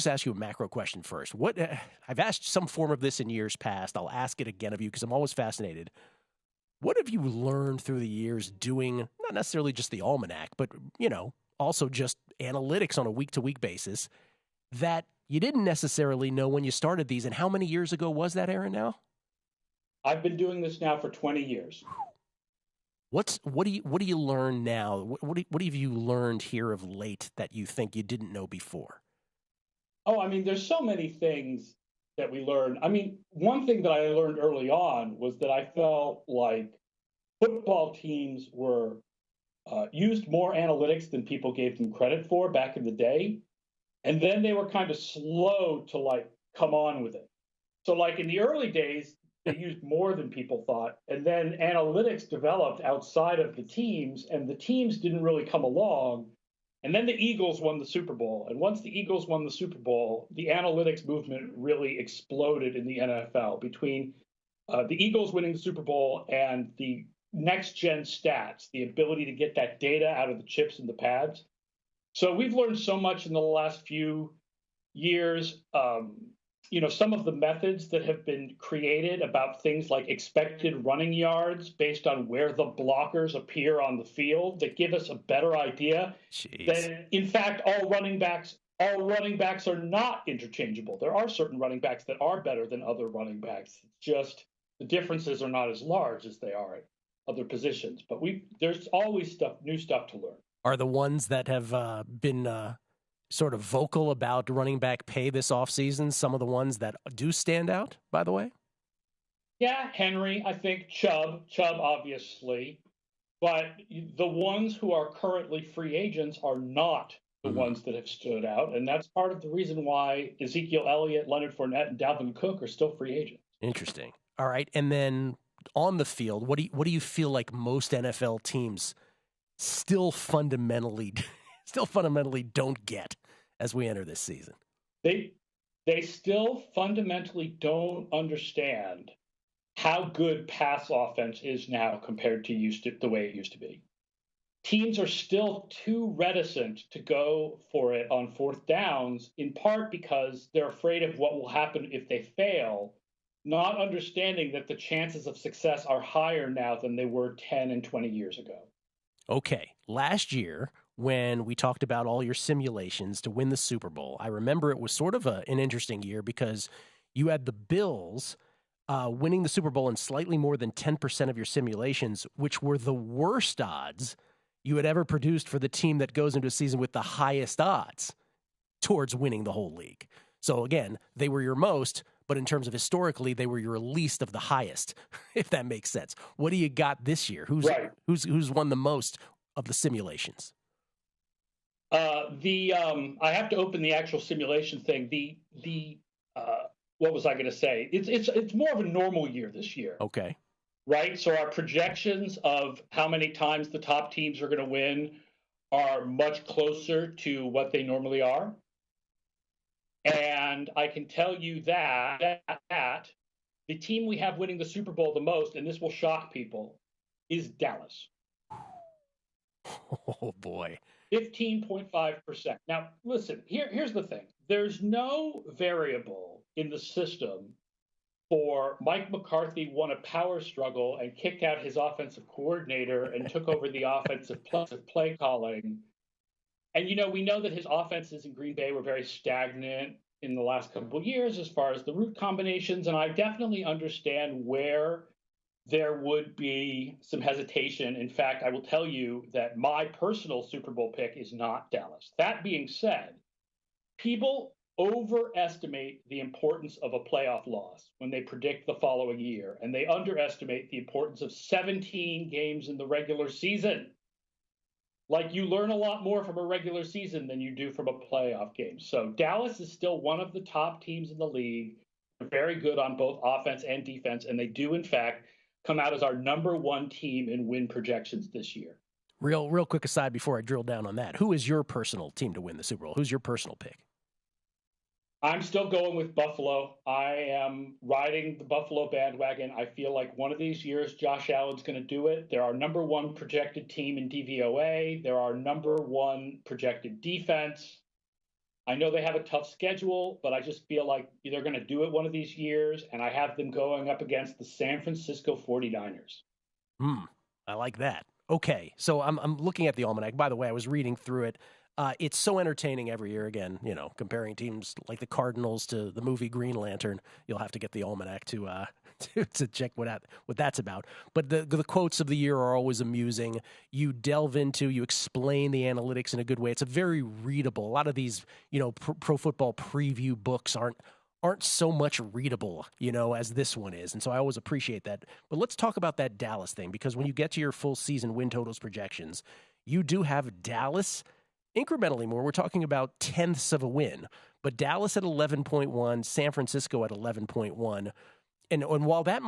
just ask you a macro question first. I've asked some form of this in years past. I'll ask it again of you because I'm always fascinated. What have you learned through the years doing, not necessarily just the Almanac, but, also just analytics on a week-to-week basis that you didn't necessarily know when you started these? And how many years ago was that, Aaron, now? I've been doing this now for 20 years. What do you learn now? What have you learned here of late that you think you didn't know before? Oh, I mean, there's so many things that we learn. I mean, one thing that I learned early on was that I felt like football teams were used more analytics than people gave them credit for back in the day. And then they were kind of slow to come on with it. So in the early days, they used more than people thought. And then analytics developed outside of the teams, and the teams didn't really come along. And then the Eagles won the Super Bowl. And once the Eagles won the Super Bowl, the analytics movement really exploded in the NFL between the Eagles winning the Super Bowl and the next-gen stats, the ability to get that data out of the chips and the pads. So we've learned so much in the last few years. Some of the methods that have been created about things like expected running yards based on where the blockers appear on the field that give us a better idea. Jeez. That, in fact, all running backs are not interchangeable. There are certain running backs that are better than other running backs. It's just the differences are not as large as they are at other positions. But there's always new stuff to learn. Are the ones that have been sort of vocal about running back pay this offseason some of the ones that do stand out, by the way? Yeah, Henry, I think Chubb obviously. But the ones who are currently free agents are not the ones that have stood out. And that's part of the reason why Ezekiel Elliott, Leonard Fournette, and Dalvin Cook are still free agents. Interesting. All right. And then on the field, what do you feel like most NFL teams still fundamentally don't get as we enter this season? They still fundamentally don't understand how good pass offense is now compared to the way it used to be. Teams are still too reticent to go for it on fourth downs, in part because they're afraid of what will happen if they fail, not understanding that the chances of success are higher now than they were 10 and 20 years ago. Okay, last year when we talked about all your simulations to win the Super Bowl, I remember it was sort of an interesting year because you had the Bills winning the Super Bowl in slightly more than 10% of your simulations, which were the worst odds you had ever produced for the team that goes into a season with the highest odds towards winning the whole league. So again, they were your most, but in terms of historically, they were your least of the highest, if that makes sense. What do you got this year? Who's won the most of the simulations? I have to open the actual simulation thing. What was I going to say? It's more of a normal year this year. Okay. Right. So our projections of how many times the top teams are going to win are much closer to what they normally are. And I can tell you that the team we have winning the Super Bowl the most, and this will shock people, is Dallas. Oh, boy. 15.5%. Now, listen, here's the thing. There's no variable in the system for Mike McCarthy won a power struggle and kicked out his offensive coordinator and took over the offensive play calling. And, we know that his offenses in Green Bay were very stagnant in the last couple of years as far as the route combinations. And I definitely understand where there would be some hesitation. In fact, I will tell you that my personal Super Bowl pick is not Dallas. That being said, people overestimate the importance of a playoff loss when they predict the following year, and they underestimate the importance of 17 games in the regular season. You learn a lot more from a regular season than you do from a playoff game. So Dallas is still one of the top teams in the league. They're very good on both offense and defense, and they do, in fact, come out as our number one team in win projections this year. Real quick aside before I drill down on that. Who is your personal team to win the Super Bowl? Who's your personal pick? I'm still going with Buffalo. I am riding the Buffalo bandwagon. I feel like one of these years, Josh Allen's going to do it. They're our number one projected team in DVOA. They're our number one projected defense. I know they have a tough schedule, but I just feel like they're going to do it one of these years, and I have them going up against the San Francisco 49ers. I like that. Okay, so I'm looking at the Almanac. By the way, I was reading through it. It's so entertaining every year. Again, comparing teams like the Cardinals to the movie Green Lantern. You'll have to get the Almanac to to check what that's about. But the quotes of the year are always amusing. You delve into, you explain the analytics in a good way. It's a very readable. A lot of these, pro football preview books aren't so much readable, as this one is. And so I always appreciate that. But let's talk about that Dallas thing, because when you get to your full season win totals projections, you do have Dallas incrementally more. We're talking about tenths of a win, but Dallas at 11.1, San Francisco at 11.1. And while that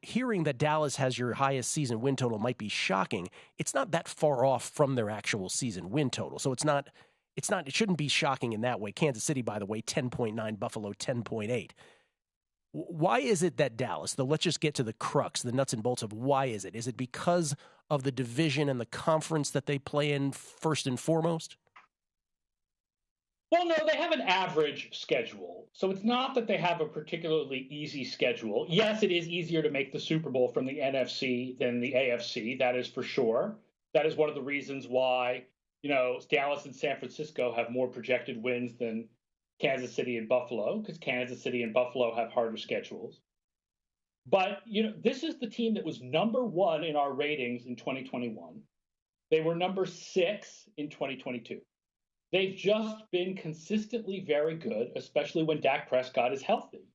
hearing that Dallas has your highest season win total might be shocking, it's not that far off from their actual season win total. So it shouldn't be shocking in that way. Kansas City, by the way, 10.9, Buffalo 10.8. Why is it that Dallas, though, let's just get to the crux, the nuts and bolts of why is it? Is it because of the division and the conference that they play in first and foremost? Well, no, they have an average schedule. So it's not that they have a particularly easy schedule. Yes, it is easier to make the Super Bowl from the NFC than the AFC. That is for sure. That is one of the reasons why, Dallas and San Francisco have more projected wins than Kansas City and Buffalo, because Kansas City and Buffalo have harder schedules. But, this is the team that was number 1 in our ratings in 2021. They were number 6 in 2022. They've just been consistently very good, especially when Dak Prescott is healthy.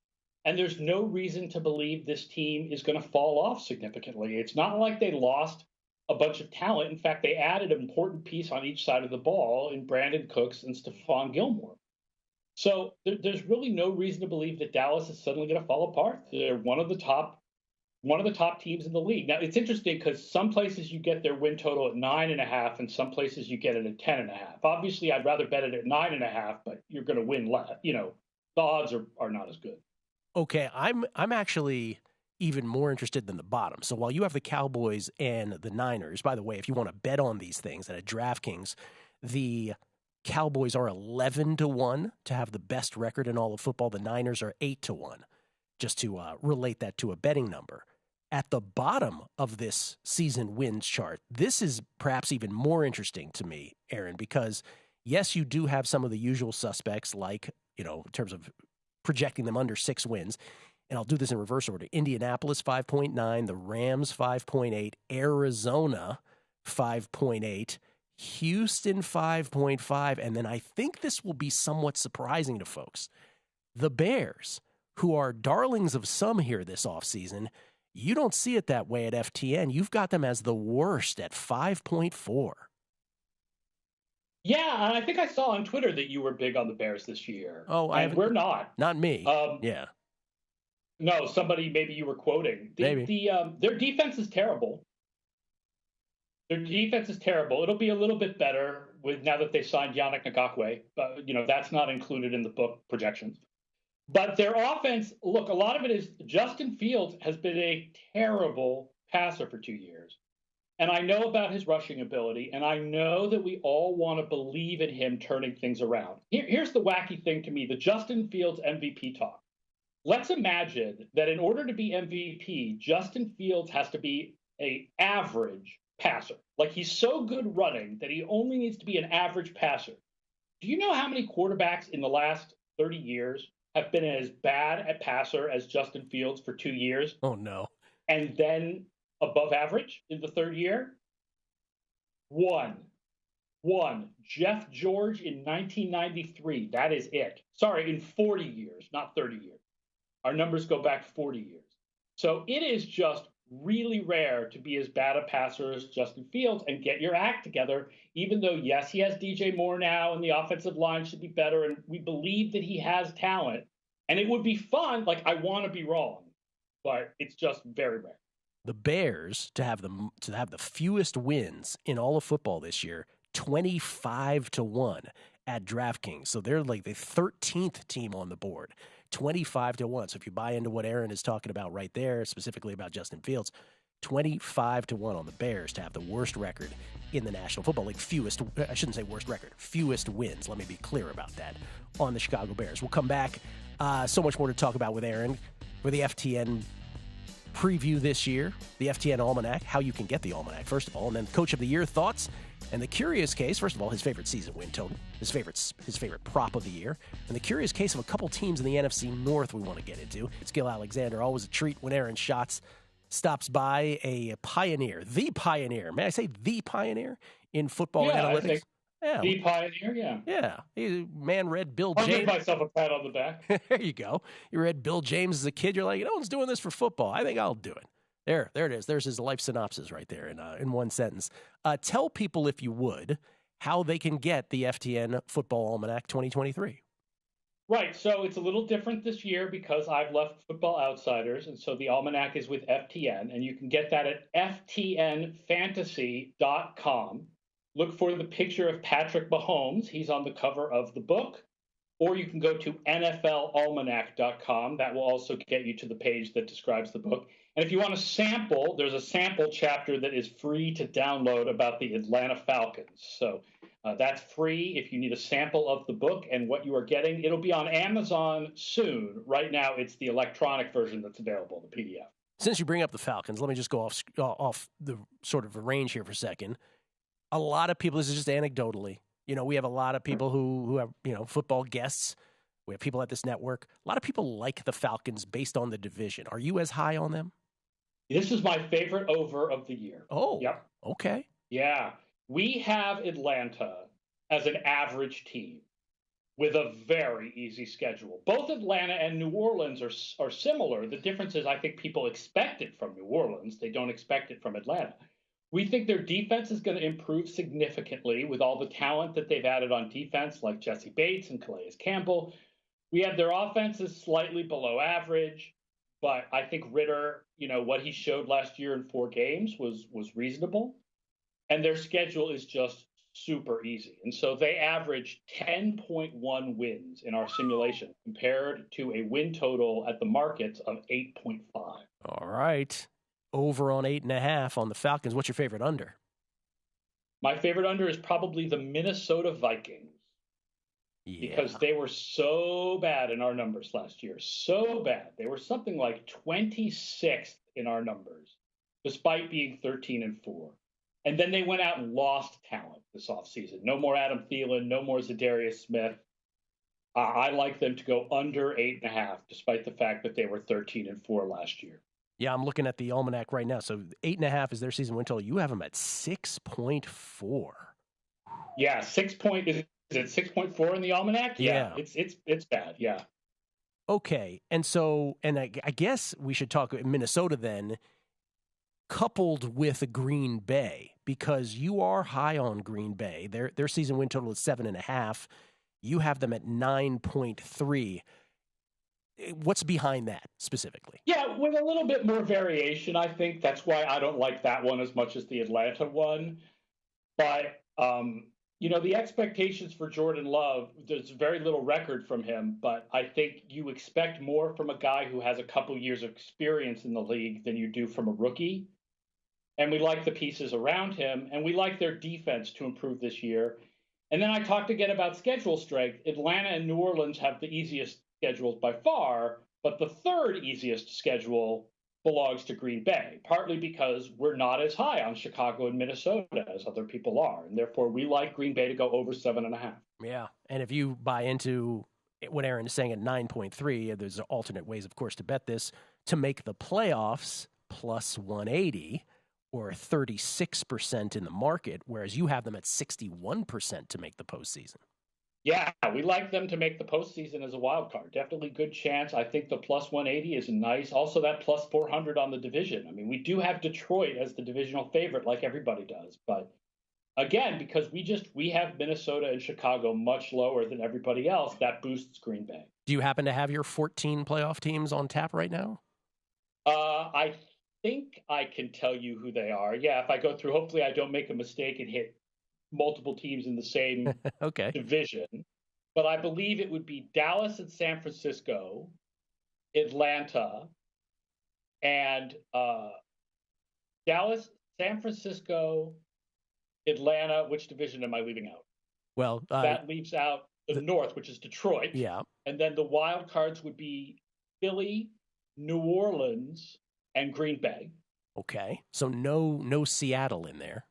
And there's no reason to believe this team is going to fall off significantly. It's not like they lost a bunch of talent. In fact, they added an important piece on each side of the ball in Brandon Cooks and Stephon Gilmore. So there's really no reason to believe that Dallas is suddenly going to fall apart. They're one of the top teams in the league. Now, it's interesting because some places you get their win total at 9.5, and some places you get it at 10.5. Obviously, I'd rather bet it at 9.5, but you're going to win less. The odds are not as good. Okay, I'm actually even more interested than the bottom. So while you have the Cowboys and the Niners, by the way, if you want to bet on these things at a DraftKings, the Cowboys are 11-1 to have the best record in all of football. The Niners are 8-1, just to relate that to a betting number. At the bottom of this season wins chart, this is perhaps even more interesting to me, Aaron, because yes, you do have some of the usual suspects, like, in terms of projecting them under 6 wins. And I'll do this in reverse order. Indianapolis, 5.9. The Rams, 5.8. Arizona, 5.8. Houston, 5.5. And then I think this will be somewhat surprising to folks. The Bears, who are darlings of some here this offseason, you don't see it that way at FTN. You've got them as the worst at 5.4. Yeah, and I think I saw on Twitter that you were big on the Bears this year. Oh, we're not. Not me. Yeah. No, somebody maybe you were quoting. Maybe. Their defense is terrible. Their defense is terrible. It'll be a little bit better now that they signed Yannick Ngakoue. That's not included in the book projections. But their offense, look, a lot of it is Justin Fields has been a terrible passer for 2 years. And I know about his rushing ability, and I know that we all want to believe in him turning things around. Here's the wacky thing to me, the Justin Fields MVP talk. Let's imagine that in order to be MVP, Justin Fields has to be an average passer. Like, he's so good running that he only needs to be an average passer. Do you know how many quarterbacks in the last 30 years have been as bad at passer as Justin Fields for 2 years? Oh, no. And then above average in the third year? One. Jeff George in 1993. That is it. Sorry, in 40 years, not 30 years. Our numbers go back 40 years. So it is just really rare to be as bad a passer as Justin Fields and get your act together, even though, yes, he has DJ Moore now and the offensive line should be better. And we believe that he has talent. And it would be fun. Like, I want to be wrong, but it's just very rare. The Bears to have the fewest wins in all of football this year, 25-1 at DraftKings. So they're like the 13th team on the board, 25-1. So if you buy into what Aaron is talking about right there, specifically about Justin Fields, 25-1 on the Bears to have the worst record in the National Football League. I shouldn't say worst record, fewest wins. Let me be clear about that on the Chicago Bears. We'll come back. So much more to talk about with Aaron for the FTN preview this year, the FTN Almanac, how you can get the Almanac, first of all, and then Coach of the Year thoughts, and the curious case, first of all, his favorite season win total, his favorite prop of the year, and the curious case of a couple teams in the NFC North we want to get into. It's Gil Alexander, always a treat when Aaron Schatz stops by, the pioneer, may I say the pioneer in football analytics? The pioneer, yeah. Yeah. Man read Bill James. I'll give myself a pat on the back. There you go. You read Bill James as a kid. You're like, no one's doing this for football. I think I'll do it. There it is. There's his life synopsis right there in one sentence. Tell people, if you would, how they can get the FTN Football Almanac 2023. Right. So it's a little different this year because I've left Football Outsiders. And so the Almanac is with FTN. And you can get that at ftnfantasy.com. Look for the picture of Patrick Mahomes. He's on the cover of the book. Or you can go to nflalmanac.com. That will also get you to the page that describes the book. And if you want a sample, there's a sample chapter that is free to download about the Atlanta Falcons. So that's free if you need a sample of the book and what you are getting. It'll be on Amazon soon. Right now, it's the electronic version that's available, the PDF. Since you bring up the Falcons, let me just go off the sort of a range here for a second. A lot of people, this is just anecdotally, we have a lot of people who have, football guests. We have people at this network. A lot of people like the Falcons based on the division. Are you as high on them? This is my favorite over of the year. Oh, yep. Okay. Yeah. We have Atlanta as an average team with a very easy schedule. Both Atlanta and New Orleans are similar. The difference is I think people expect it from New Orleans. They don't expect it from Atlanta. We think their defense is going to improve significantly with all the talent that they've added on defense, like Jesse Bates and Calais Campbell. We have their offense is slightly below average, but I think Ritter, what he showed last year in 4 games was reasonable. And their schedule is just super easy. And so they average 10.1 wins in our simulation compared to a win total at the markets of 8.5. All right. Over on 8.5 on the Falcons. What's your favorite under? My favorite under is probably the Minnesota Vikings. Yeah. Because they were so bad in our numbers last year. So bad. They were something like 26th in our numbers, despite being 13-4. And then they went out and lost talent this offseason. No more Adam Thielen, no more Zadarius Smith. I like them to go under 8.5, despite the fact that they were 13-4 last year. Yeah, I'm looking at the Almanac right now. So 8.5 is their season win total. You have them at 6.4. Yeah, is it 6.4 in the Almanac? Yeah. It's bad. Yeah. Okay, and I guess we should talk Minnesota then, coupled with Green Bay, because you are high on Green Bay. Their season win total is 7.5. You have them at 9.3. What's behind that specifically? Yeah, with a little bit more variation, I think. That's why I don't like that one as much as the Atlanta one. But, the expectations for Jordan Love, there's very little record from him, but I think you expect more from a guy who has a couple years of experience in the league than you do from a rookie. And we like the pieces around him, and we like their defense to improve this year. And then I talked again about schedule strength. Atlanta and New Orleans have the easiest schedules by far, but the third easiest schedule belongs to Green Bay, partly because we're not as high on Chicago and Minnesota as other people are. And therefore, we like Green Bay to go over 7.5. Yeah. And if you buy into what Aaron is saying at 9.3, there's alternate ways, of course, to bet this. To make the playoffs, plus 180, or 36% in the market, whereas you have them at 61% to make the postseason. Yeah, we like them to make the postseason as a wild card. Definitely good chance. I think the plus 180 is nice. Also, that plus 400 on the division. I mean, we do have Detroit as the divisional favorite, like everybody does. But again, because we have Minnesota and Chicago much lower than everybody else, that boosts Green Bay. Do you happen to have your 14 playoff teams on tap right now? I think I can tell you who they are. Yeah, if I go through, hopefully I don't make a mistake and hit multiple teams in the same okay. division. But I believe it would be Dallas and San Francisco, Atlanta, and Dallas, San Francisco, Atlanta. Which division am I leaving out? Well, That leaves out the North, which is Detroit. yeah. And then the wild cards would be Philly, New Orleans, and Green Bay. Okay. So no Seattle in there.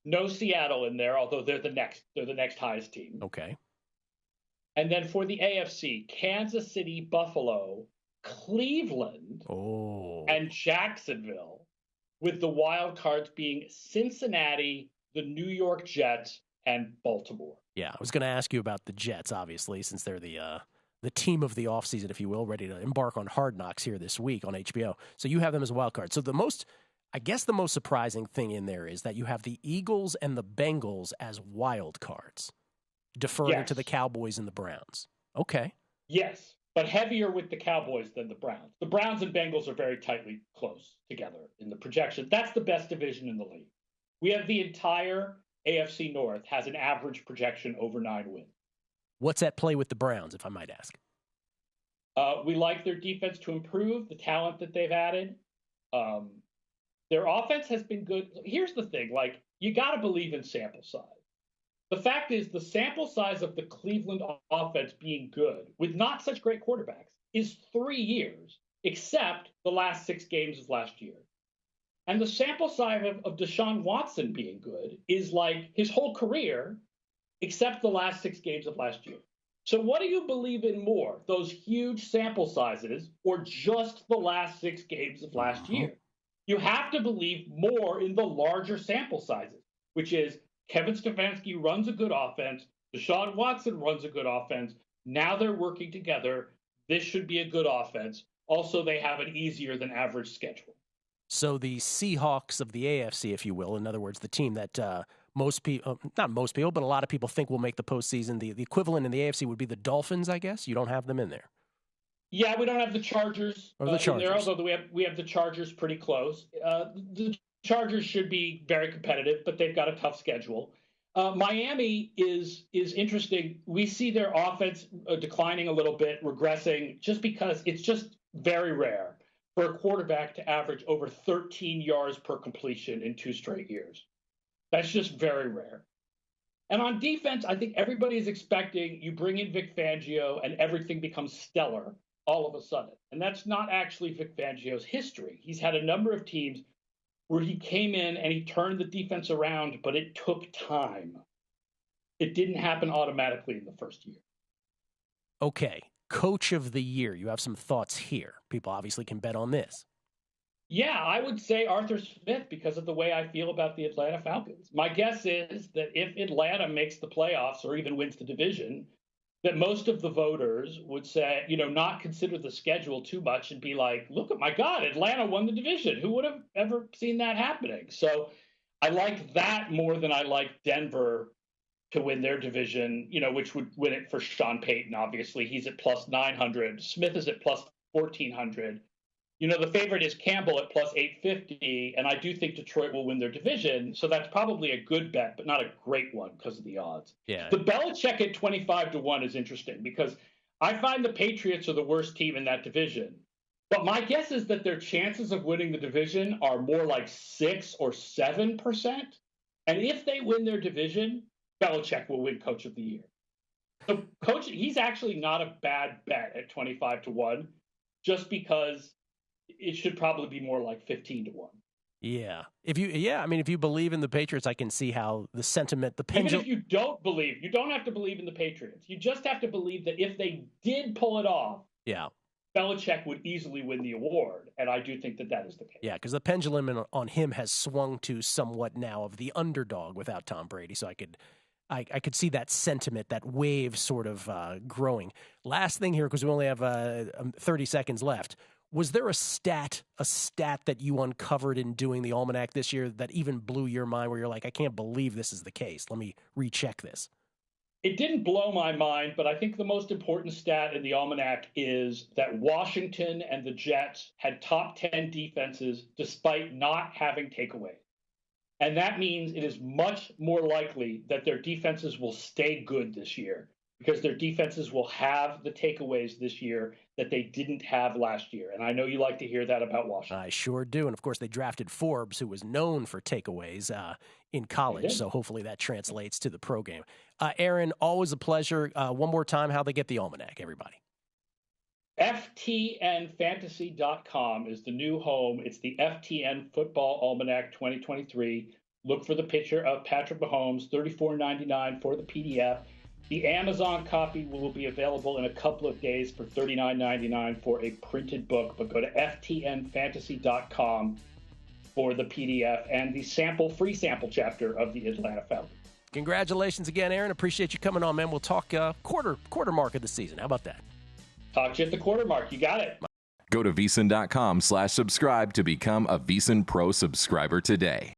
No Seattle in there, although they're the next highest team. Okay. And then for the AFC, Kansas City, Buffalo, Cleveland, and Jacksonville, with the wild cards being Cincinnati, the New York Jets, and Baltimore. Yeah, I was going to ask you about the Jets, obviously, since they're the team of the offseason, if you will, ready to embark on Hard Knocks here this week on HBO. So you have them as a wild card. So the most surprising thing in there is that you have the Eagles and the Bengals as wild cards, deferring to the Cowboys and the Browns. Okay. Yes, but heavier with the Cowboys than the Browns. The Browns and Bengals are very tightly close together in the projection. That's the best division in the league. We have the entire AFC North has an average projection over 9 wins. What's at play with the Browns, if I might ask? We like their defense to improve, the talent that they've added. Their offense has been good. Here's the thing, you got to believe in sample size. The fact is the sample size of the Cleveland offense being good with not such great quarterbacks is 3 years, except the last 6 games of last year. And the sample size of Deshaun Watson being good is like his whole career, except the last 6 games of last year. So what do you believe in more, those huge sample sizes or just the last 6 games of last year? You have to believe more in the larger sample sizes, which is Kevin Stefanski runs a good offense. Deshaun Watson runs a good offense. Now they're working together. This should be a good offense. Also, they have an easier than average schedule. So the Seahawks of the AFC, if you will, in other words, the team that most people, not most people, but a lot of people think will make the postseason, the equivalent in the AFC would be the Dolphins, I guess? You don't have them in there. Yeah, we don't have the Chargers, in there, although we have the Chargers pretty close. The Chargers should be very competitive, but they've got a tough schedule. Miami is interesting. We see their offense declining a little bit, regressing, just because it's just very rare for a quarterback to average over 13 yards per completion in 2 straight years. That's just very rare. And on defense, I think everybody is expecting you bring in Vic Fangio and everything becomes stellar all of a sudden. And that's not actually Vic Fangio's history. He's had a number of teams where he came in and he turned the defense around, but it took time. It didn't happen automatically in the first year. Okay. Coach of the year. You have some thoughts here. People obviously can bet on this. Yeah, I would say Arthur Smith because of the way I feel about the Atlanta Falcons. My guess is that if Atlanta makes the playoffs or even wins the division, that most of the voters would say, not consider the schedule too much and be like, look at my God, Atlanta won the division. Who would have ever seen that happening? So I like that more than I like Denver to win their division, which would win it for Sean Payton, obviously. He's at plus 900. Smith is at plus 1,400. The favorite is Campbell at plus 850, and I do think Detroit will win their division. So that's probably a good bet, but not a great one because of the odds. Yeah. The Belichick at 25-1 is interesting because I find the Patriots are the worst team in that division. But my guess is that their chances of winning the division are more like 6 or 7%. And if they win their division, Belichick will win Coach of the Year. So he's actually not a bad bet at 25-1, just because it should probably be more like 15-1. Yeah. If you believe in the Patriots, I can see how the sentiment, the pendulum. Even if you don't believe, you don't have to believe in the Patriots. You just have to believe that if they did pull it off, Belichick would easily win the award. And I do think that is the case. Yeah, because the pendulum on him has swung to somewhat now of the underdog without Tom Brady. So I could see that sentiment, that wave sort of growing. Last thing here, because we only have 30 seconds left. Was there a stat that you uncovered in doing the Almanac this year that even blew your mind where you're like, I can't believe this is the case. Let me recheck this. It didn't blow my mind, but I think the most important stat in the Almanac is that Washington and the Jets had top 10 defenses despite not having takeaways. And that means it is much more likely that their defenses will stay good this year. because their defenses will have the takeaways this year that they didn't have last year. And I know you like to hear that about Washington. I sure do. And, of course, they drafted Forbes, who was known for takeaways in college. So hopefully that translates to the pro game. Aaron, always a pleasure. One more time, how they get the Almanac, everybody. FTNFantasy.com is the new home. It's the FTN Football Almanac 2023. Look for the picture of Patrick Mahomes, $34.99 for the PDF. The Amazon copy will be available in a couple of days for $39.99 for a printed book, but go to FTNFantasy.com for the PDF and the free sample chapter of the Atlanta Falcons. Congratulations again, Aaron. Appreciate you coming on, man. We'll talk quarter mark of the season. How about that? Talk to you at the quarter mark. You got it. Go to VSiN.com/subscribe to become a VSiN Pro subscriber today.